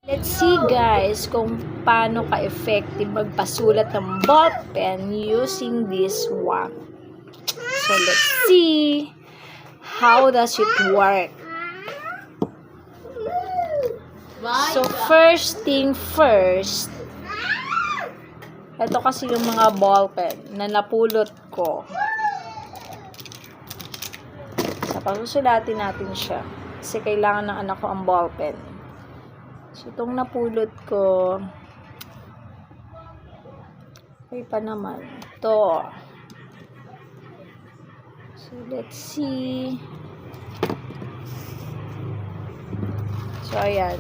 Let's see guys kung paano ka-effective magpasulat ng ballpen using this one. So let's see how does it work. So first thing first, ito kasi yung mga ballpen na napulot ko. So pasusulatin natin siya kasi kailangan ng anak ko ang ballpen. So, itong napulot ko, okay pa naman. Ito. So, let's see. So, ayan.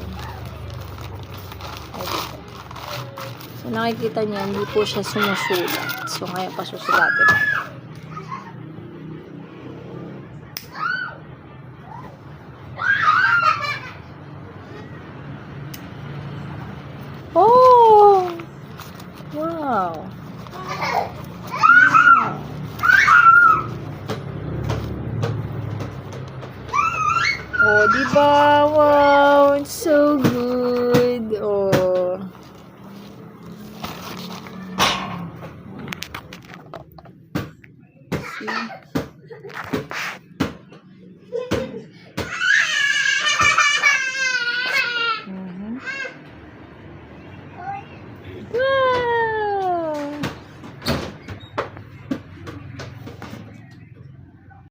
So, nakikita niyo, hindi po siya sumusulat. So, ngayon pa susulatin. Oh! Wow! Oh, diba? Wow! It's so good! Oh! See?